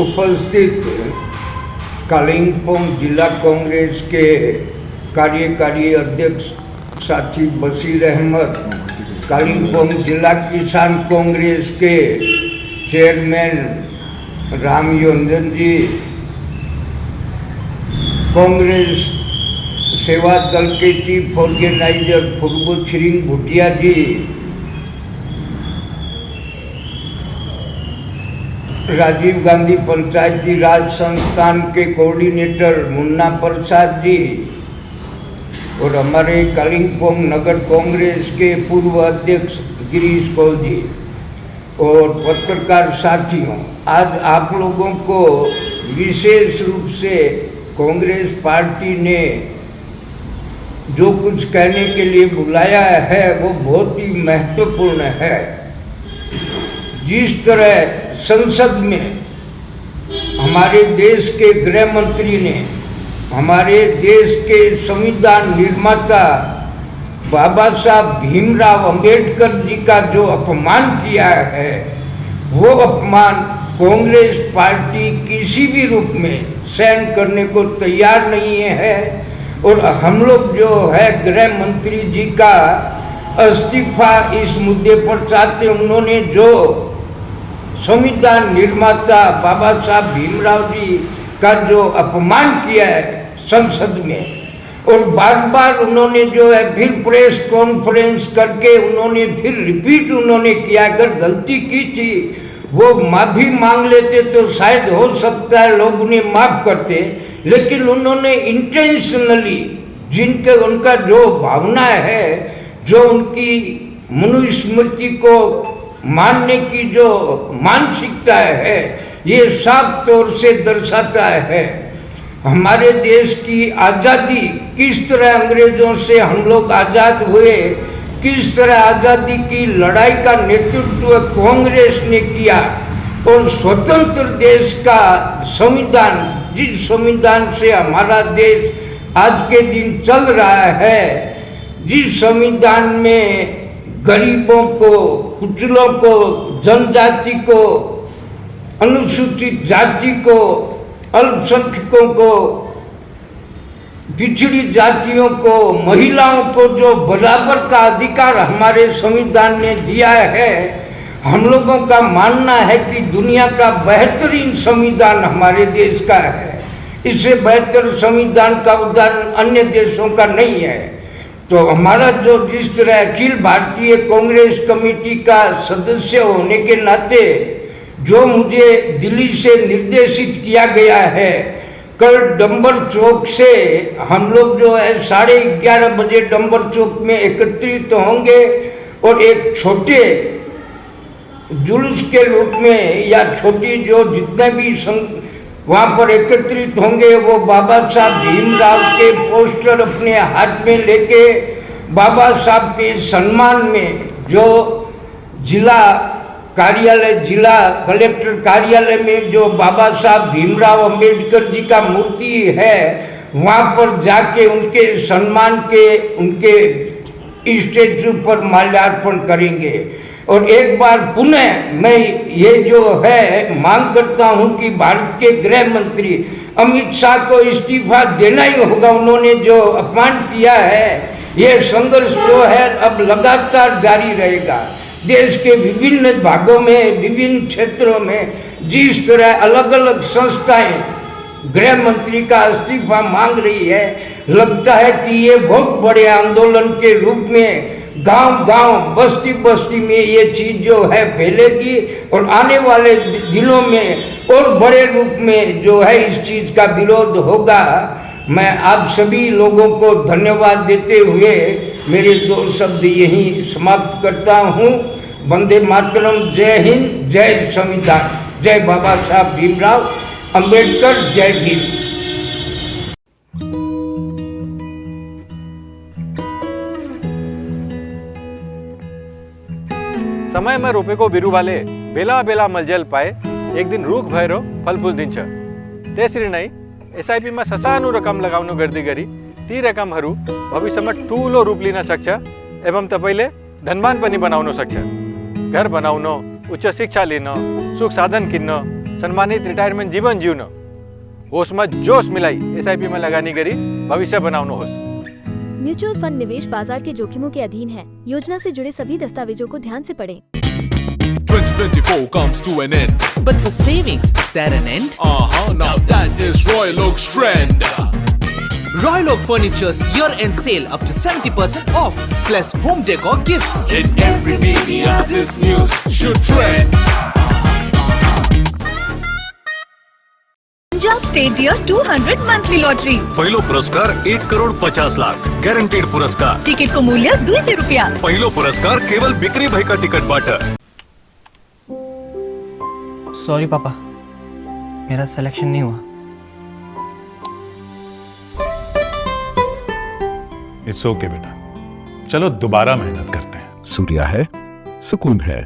उपस्थित कालिम्पोंग जिला कांग्रेस के कार्यकारी अध्यक्ष साथी बशीर अहमद, कालिम्पोंग जिला किसान कांग्रेस के चेयरमैन राम योंजन जी, कांग्रेस सेवा दल के चीफ ऑर्गेनाइजर फुरबु छिरिंग भुटिया जी, राजीव गांधी पंचायती राज संस्थान के कोऑर्डिनेटर मुन्ना प्रसाद जी और हमारे कालिम्पोंग नगर कांग्रेस के पूर्व अध्यक्ष गिरीश कौल जी और पत्रकार साथियों, आज आप लोगों को विशेष रूप से कांग्रेस पार्टी ने जो कुछ कहने के लिए बुलाया है वो बहुत ही महत्वपूर्ण है। जिस तरह संसद में हमारे देश के गृह मंत्री ने हमारे देश के संविधान निर्माता बाबा साहब भीमराव अंबेडकर जी का जो अपमान किया है, वो अपमान कांग्रेस पार्टी किसी भी रूप में सहन करने को तैयार नहीं है। और हम लोग जो है गृह मंत्री जी का इस्तीफा इस मुद्दे पर चाहते। उन्होंने जो संविधान निर्माता बाबा साहब भीमराव जी का जो अपमान किया है संसद में, और बार बार उन्होंने जो है फिर प्रेस कॉन्फ्रेंस करके उन्होंने फिर रिपीट उन्होंने किया, अगर गलती की थी वो माफ़ी मांग लेते तो शायद हो सकता है लोग उन्हें माफ़ करते, लेकिन उन्होंने इंटेंशनली जिनके उनका जो भावना है, जो उनकी मनुस्मृति को मानने की जो मानसिकता है, ये साफ तौर से दर्शाता है हमारे देश की आज़ादी किस तरह अंग्रेज़ों से हम लोग आज़ाद हुए, किस तरह आज़ादी की लड़ाई का नेतृत्व कांग्रेस ने किया, और स्वतंत्र देश का संविधान, जिस संविधान से हमारा देश आज के दिन चल रहा है, जिस संविधान में गरीबों को, कुचलों को, जनजाति को, अनुसूचित जाति को, अल्पसंख्यकों को, पिछड़ी जातियों को, महिलाओं को जो बराबर का अधिकार हमारे संविधान ने दिया है, हम लोगों का मानना है कि दुनिया का बेहतरीन संविधान हमारे देश का है। इससे बेहतर संविधान का उदाहरण अन्य देशों का नहीं है। तो हमारा जो जिस तरह अखिल भारतीय कांग्रेस कमेटी का सदस्य होने के नाते जो मुझे दिल्ली से निर्देशित किया गया है, कल डंबर चौक से हम लोग जो है 11:30 बजे डंबर चौक में एकत्रित होंगे और एक छोटे जुलूस के रूप में या छोटी जो जितने भी वहाँ पर एकत्रित होंगे वो बाबा साहब भीमराव के पोस्टर अपने हाथ में लेके बाबा साहब के सम्मान में जो जिला कार्यालय, जिला कलेक्टर कार्यालय में जो बाबा साहब भीमराव अंबेडकर जी का मूर्ति है, वहाँ पर जाके उनके सम्मान के उनके स्टैचू पर माल्यार्पण करेंगे। और एक बार पुनः मैं ये जो है मांग करता हूँ कि भारत के गृह मंत्री अमित शाह को इस्तीफा देना ही होगा। उन्होंने जो अपमान किया है, ये संघर्ष जो है अब लगातार जारी रहेगा। देश के विभिन्न भागों में, विभिन्न क्षेत्रों में जिस तरह अलग अलग संस्थाएं गृह मंत्री का इस्तीफा मांग रही है, लगता है कि ये बहुत बड़े आंदोलन के रूप में गांव-गांव, बस्ती-बस्ती में ये चीज़ जो है फैलेगी और आने वाले दिनों में और बड़े रूप में जो है इस चीज़ का विरोध होगा। मैं आप सभी लोगों को धन्यवाद देते हुए मेरे 2 शब्द यहीं समाप्त करता हूँ। वंदे मातरम, जय हिंद, जय संविधान, जय बाबा साहब भीमराव अंबेडकर, जय भीम। समय में रोपे को बिरु वाले बेला बेला मलजल पाए एक दिन रूख भैरो फल फूल दिन तेसरी नहीं SIP में ससानु रकम लगाउनु गर्दी गरी ती रकम हरू भविष्य में ठूलो रूप लिन सक्छ एवं तपाईले धनवान पनि बनाउन सक्छ। घर बनाउन, उच्च शिक्षा लिन, सुख साधन किन्न, सम्मानित रिटायरमेंट जीवन जीवनो ओसमा जोश मिलाई एसआईपी में लगानी करी भविष्य बनाउनु होस। म्यूचुअल फंड निवेश बाजार के जोखिमों के अधीन है। योजना से जुड़े सभी दस्तावेजों को ध्यान से पढ़ें। 2024 comes to an end. But for savings, is there an end? Now that is Royal Oak's trend. Royal Oak Furniture's year-end sale up to 70% off, plus home decor gifts. In every media, this news should trend. Punjab state dear 200 monthly lottery पहिलो पुरस्कार 1,50,00,000 guaranteed पुरस्कार। Ticket को मूल्य 200 रुपया। पहिलो पुरस्कार केवल बिक्री भएका टिकटबाट। सॉरी पापा, मेरा सिलेक्शन नहीं हुआ। इट्स ओके बेटा, चलो दोबारा मेहनत करते हैं। सूर्या है, सुकून है।